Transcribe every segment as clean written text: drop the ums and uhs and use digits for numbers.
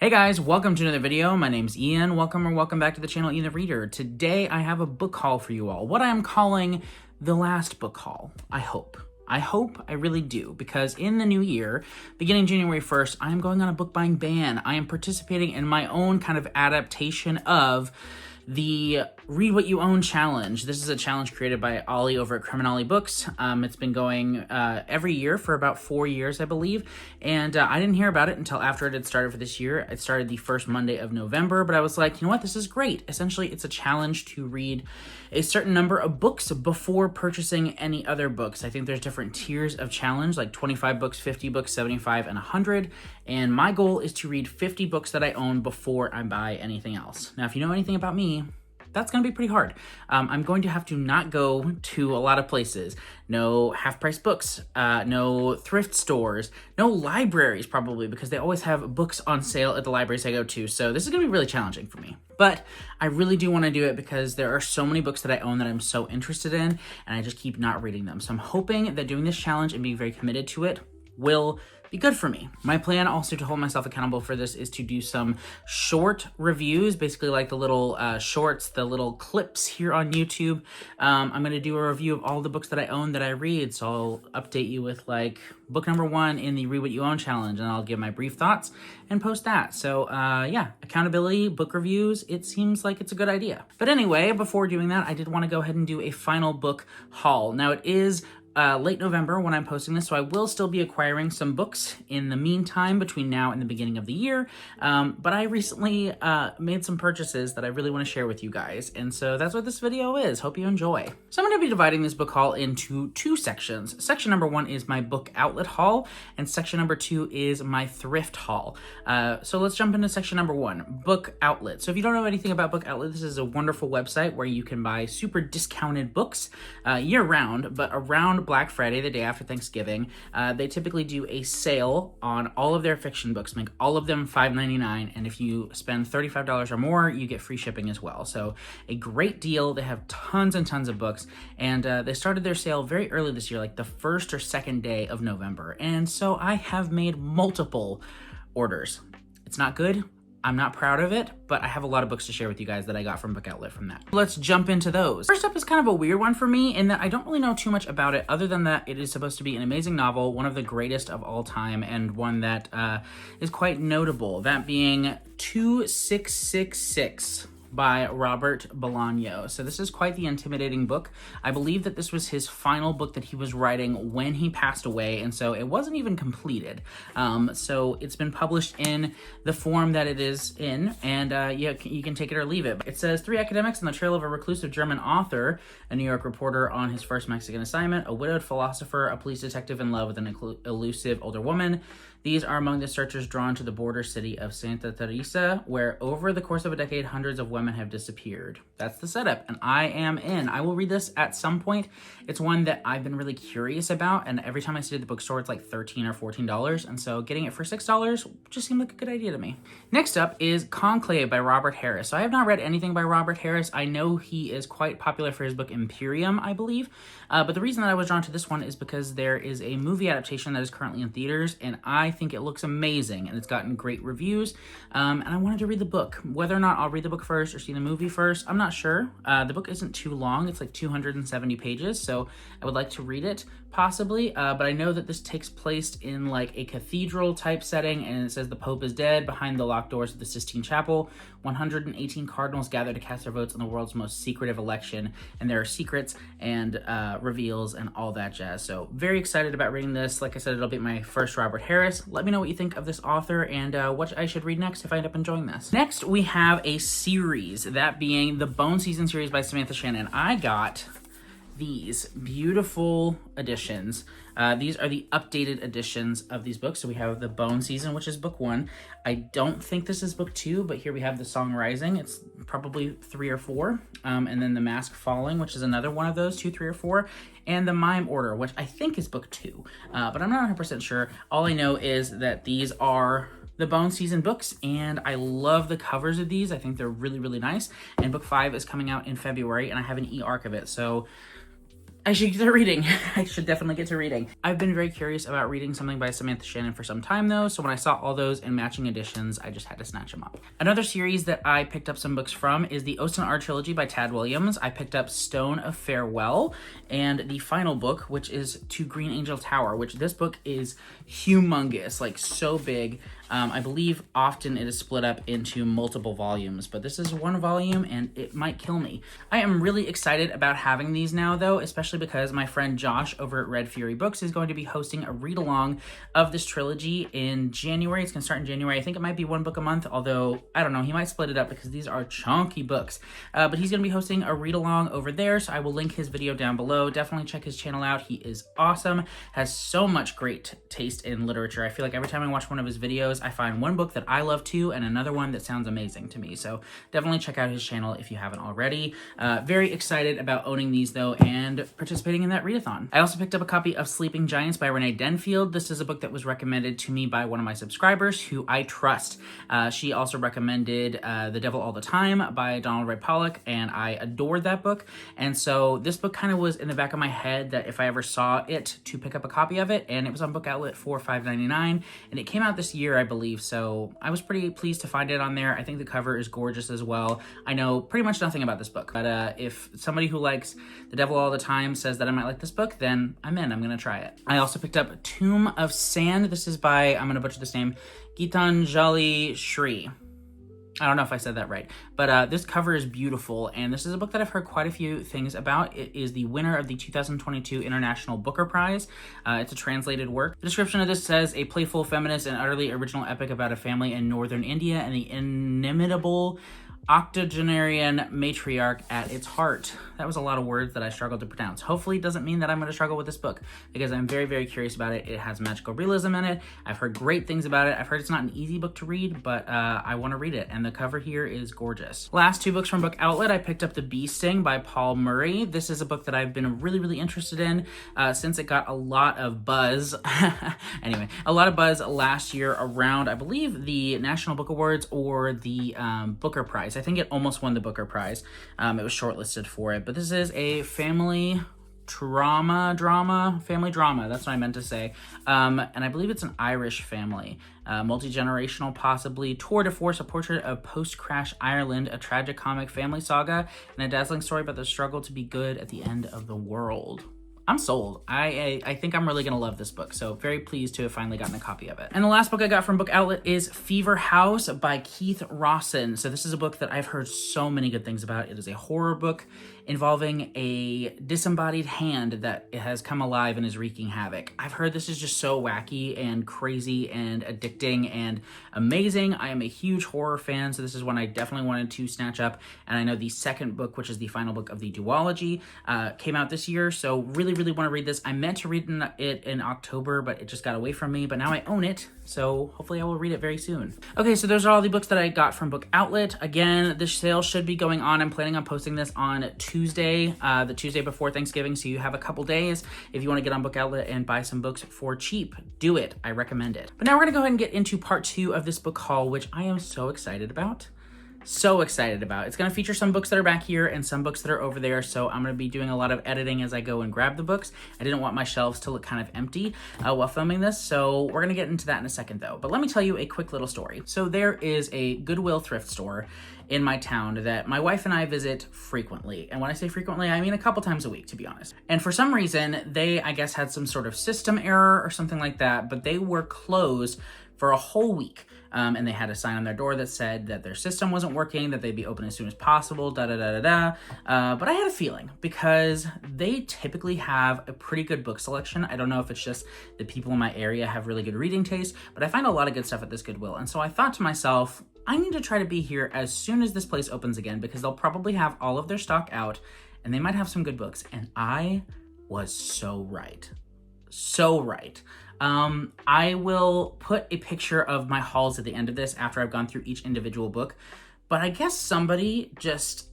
Hey guys, welcome to another video. My name's Ian. Welcome back to the channel, Ian the Reader. Today I have a book haul for you all. What I am calling the last book haul, I hope. I really do, because in the new year, beginning January 1st, I am going on a book buying ban. I am participating in my own kind of adaptation of the Read What You Own challenge. This is a challenge created by Ollie over at Criminale Books. It's been going every year for about 4 years, I believe, and I didn't hear about it until after it had started for this year. It started the first Monday of November, but I was like, you know what, this is great. Essentially, it's a challenge to read a certain number of books before purchasing any other books. I think there's different tiers of challenge, like 25 books, 50 books, 75, and 100, and my goal is to read 50 books that I own before I buy anything else. Now, if you know anything about me, that's going to be pretty hard. I'm going to have to not go to a lot of places. No half-price books, no thrift stores, no libraries probably, because they always have books on sale at the libraries I go to. So this is going to be really challenging for me. But I really do want to do it because there are so many books that I own that I'm so interested in, and I just keep not reading them. So I'm hoping that doing this challenge and being very committed to it will be good for me. My plan also to hold myself accountable for this is to do some short reviews, basically like the little shorts, the little clips here on YouTube. I'm going to do a review of all the books that I own that I read, so I'll update you with like book number 1 in the Read What You Own challenge, and I'll give my brief thoughts and post that. So yeah, accountability, book reviews, it seems like it's a good idea. But anyway, before doing that, I did want to go ahead and do a final book haul. Now it is late November when I'm posting this, so I will still be acquiring some books in the meantime between now and the beginning of the year, but I recently made some purchases that I really want to share with you guys, and so that's what this video is. Hope you enjoy. So I'm going to be dividing this book haul into 2 sections. Section number 1 is my book outlet haul, and section number 2 is my thrift haul. So let's jump into section number 1, book outlet. So if you don't know anything about book outlet, this is a wonderful website where you can buy super discounted books year-round, but around Black Friday, the day after Thanksgiving, they typically do a sale on all of their fiction books, make all of them $5.99, and if you spend $35 or more, you get free shipping as well. So a great deal. They have tons and tons of books, and they started their sale very early this year, like the first or second day of November, and so I have made multiple orders. It's not good. I'm not proud of it, but I have a lot of books to share with you guys that I got from Book Outlet from that. Let's jump into those. First up is kind of a weird one for me in that I don't really know too much about it other than that it is supposed to be an amazing novel, one of the greatest of all time, and one that is quite notable, that being 2666 by Robert Bolaño. So this is quite the intimidating book. I believe that this was his final book that he was writing when he passed away, and so it wasn't even completed. So it's been published in the form that it is in, and yeah, you can take it or leave it. It says 3 academics on the trail of a reclusive German author, a New York reporter on his first Mexican assignment, a widowed philosopher, a police detective in love with an elusive older woman. These are among the searchers drawn to the border city of Santa Teresa, where over the course of a decade, hundreds of women have disappeared. That's the setup, and I am in. I will read this at some point. It's one that I've been really curious about, and every time I see it at the bookstore, it's like $13 or $14, and so getting it for $6 just seemed like a good idea to me. Next up is Conclave by Robert Harris. So I have not read anything by Robert Harris. I know he is quite popular for his book Imperium, I believe, but the reason that I was drawn to this one is because there is a movie adaptation that is currently in theaters, and I think it looks amazing, and it's gotten great reviews, and I wanted to read the book. Whether or not I'll read the book first or see the movie first, I'm not sure. The book isn't too long. It's like 270 pages, so I would like to read it, possibly, but I know that this takes place in like a cathedral type setting, and it says the Pope is dead. Behind the locked doors of the Sistine Chapel, 118 cardinals gather to cast their votes on the world's most secretive election, and there are secrets and reveals and all that jazz. So very excited about reading this. Like I said, it'll be my first Robert Harris. Let me know what you think of this author and what I should read next if I end up enjoying this. Next, we have a series, that being the Bone Season series by Samantha Shannon. I got these beautiful editions. These are the updated editions of these books. So we have the Bone Season, which is book 1. I don't think this is book 2, but here we have the Song Rising. It's probably 3 or 4. And then the Mask Falling, which is another one of those, 2, 3, or 4. And the Mime Order, which I think is book 2. But I'm not 100% sure. All I know is that these are the Bone Season books, and I love the covers of these. I think they're really, really nice. And book 5 is coming out in February, and I have an e-arc of it. So I should get to reading. I should definitely get to reading. I've been very curious about reading something by Samantha Shannon for some time though, so when I saw all those in matching editions, I just had to snatch them up. Another series that I picked up some books from is the Ocean R trilogy by Tad Williams. I picked up Stone of Farewell and the final book, which is To Green Angel Tower, which this book is humongous, like so big. I believe often it is split up into multiple volumes, but this is one volume and it might kill me. I am really excited about having these now though, especially because my friend Josh over at Red Fury Books is going to be hosting a read-along of this trilogy in January. It's going to start in January. I think it might be one book a month, although I don't know. He might split it up because these are chunky books. But he's going to be hosting a read-along over there, so I will link his video down below. Definitely check his channel out. He is awesome, has so much great taste in literature. I feel like every time I watch one of his videos, I find one book that I love too and another one that sounds amazing to me. So definitely check out his channel if you haven't already. Very excited about owning these though and participating in that readathon. I also picked up a copy of Sleeping Giants by Renee Denfield. This is a book that was recommended to me by one of my subscribers who I trust. She also recommended The Devil All the Time by Donald Ray Pollock, and I adored that book. And so this book kind of was in the back of my head that if I ever saw it, to pick up a copy of it, and it was on Book Outlet for $5.99, and it came out this year, I believe, so I was pretty pleased to find it on there. I think the cover is gorgeous as well. I know pretty much nothing about this book, but if somebody who likes The Devil All the Time says that I might like this book, then I'm in. I'm gonna try it. I also picked up Tomb of Sand. This is by, I'm gonna butcher this name, Gitanjali Shri. I don't know if I said that right, but this cover is beautiful, and this is a book that I've heard quite a few things about. It is the winner of the 2022 International Booker Prize. It's a translated work. The description of this says, a playful, feminist, and utterly original epic about a family in northern India and the inimitable octogenarian matriarch at its heart. That was a lot of words that I struggled to pronounce. Hopefully it doesn't mean that I'm going to struggle with this book, because I'm very, very curious about it. It has magical realism in it. I've heard great things about it. I've heard it's not an easy book to read, but I want to read it, and the cover here is gorgeous. Last two books from Book Outlet, I picked up The Bee Sting by Paul Murray. This is a book that I've been really, really interested in since it got a lot of buzz. Anyway, a lot of buzz last year around, I believe, the National Book Awards or the Booker Prize. I think it almost won the Booker Prize. It was shortlisted for it, but this is a family drama, that's what I meant to say. And I believe it's an Irish family, multi-generational, possibly tour de force, a portrait of post-crash Ireland, a tragicomic family saga, and a dazzling story about the struggle to be good at the end of the world. I'm sold. I think I'm really going to love this book, so very pleased to have finally gotten a copy of it. And the last book I got from Book Outlet is Fever House by Keith Rawson. So this is a book that I've heard so many good things about. It is a horror book involving a disembodied hand that has come alive and is wreaking havoc. I've heard this is just so wacky and crazy and addicting and amazing. I am a huge horror fan, so this is one I definitely wanted to snatch up. And I know the second book, which is the final book of the duology, came out this year, so really want to read this. I meant to read it in October, but it just got away from me, but now I own it, so hopefully I will read it very soon. Okay, so those are all the books that I got from Book Outlet. Again, this sale should be going on. I'm planning on posting this on Tuesday, the Tuesday before Thanksgiving, so you have a couple days. If you want to get on Book Outlet and buy some books for cheap, do it. I recommend it. But now we're going to go ahead and get into part 2 of this book haul, which I am so excited about. So excited about. It's going to feature some books that are back here and some books that are over there, so I'm going to be doing a lot of editing as I go and grab the books. I didn't want my shelves to look kind of empty while filming this, so we're going to get into that in a second though. But let me tell you a quick little story. So there is a Goodwill thrift store in my town that my wife and I visit frequently. And when I say frequently, I mean a couple times a week, to be honest. And for some reason, they, I guess, had some sort of system error or something like that, but they were closed for a whole week. And they had a sign on their door that said that their system wasn't working, that they'd be open as soon as possible, But I had a feeling, because they typically have a pretty good book selection. I don't know if it's just the people in my area have really good reading taste, but I find a lot of good stuff at this Goodwill. And so I thought to myself, I need to try to be here as soon as this place opens again, because they'll probably have all of their stock out and they might have some good books. And I was so right. So right. I will put a picture of my hauls at the end of this after I've gone through each individual book, but I guess somebody just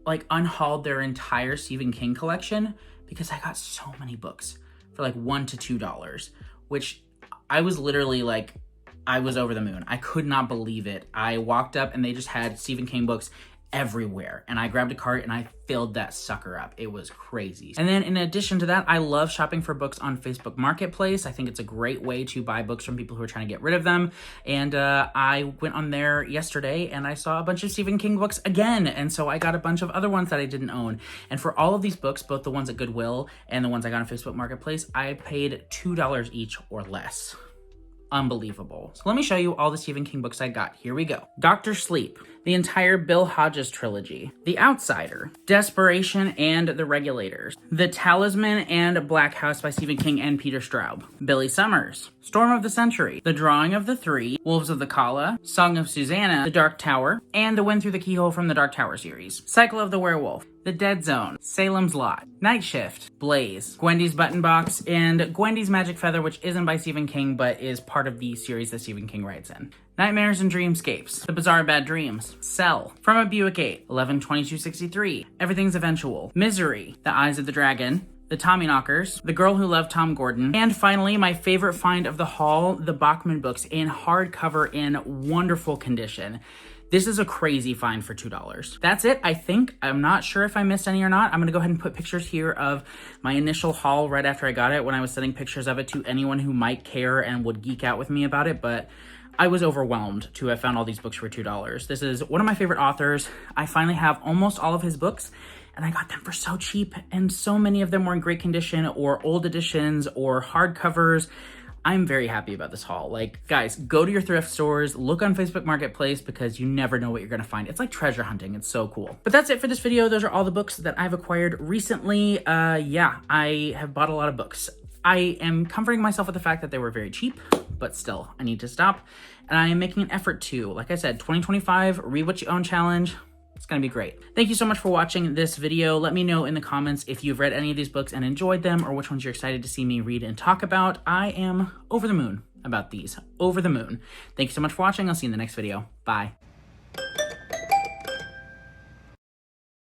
like unhauled their entire Stephen King collection, because I got so many books for like $1 to $2, which I was literally like, I was over the moon. I could not believe it. I walked up and they just had Stephen King books everywhere. And I grabbed a cart and I filled that sucker up. It was crazy. And then in addition to that, I love shopping for books on Facebook Marketplace. I think it's a great way to buy books from people who are trying to get rid of them. And I went on there yesterday and I saw a bunch of Stephen King books again. And so I got a bunch of other ones that I didn't own. And for all of these books, both the ones at Goodwill and the ones I got on Facebook Marketplace, I paid $2 each or less. Unbelievable. So let me show you all the Stephen King books I got. Here we go. Dr. Sleep, the entire Bill Hodges trilogy, The Outsider, Desperation and the Regulators, The Talisman and Black House by Stephen King and Peter Straub, Billy Summers, Storm of the Century, The Drawing of the Three, Wolves of the Kala, Song of Susanna, The Dark Tower, and The Wind Through the Keyhole from the Dark Tower series, Cycle of the Werewolf, The Dead Zone, Salem's Lot, Night Shift, Blaze, Gwendy's Button Box, and Gwendy's Magic Feather, which isn't by Stephen King, but is part of the series that Stephen King writes in. Nightmares and Dreamscapes, The Bizarre Bad Dreams, Cell, From a Buick 8, 11/22/63, Everything's Eventual, Misery, The Eyes of the Dragon, The Tommyknockers, The Girl Who Loved Tom Gordon, and finally, my favorite find of the haul, the Bachman books in hardcover in wonderful condition. This is a crazy find for $2. That's it, I think. I'm not sure if I missed any or not. I'm gonna go ahead and put pictures here of my initial haul right after I got it when I was sending pictures of it to anyone who might care and would geek out with me about it, but I was overwhelmed to have found all these books for $2. This is one of my favorite authors. I finally have almost all of his books, and I got them for so cheap, and so many of them were in great condition or old editions or hardcovers. I'm very happy about this haul. Like, guys, go to your thrift stores, look on Facebook Marketplace, because you never know what you're gonna find. It's like treasure hunting, it's so cool. But that's it for this video. Those are all the books that I've acquired recently. Yeah, I have bought a lot of books. I am comforting myself with the fact that they were very cheap, but still, I need to stop. And I am making an effort to, like I said, 2025, Read What You Own Challenge. It's gonna be great. Thank you so much for watching this video. Let me know in the comments if you've read any of these books and enjoyed them, or which ones you're excited to see me read and talk about. I am over the moon about these. Over the moon. Thank you so much for watching. I'll see you in the next video. Bye.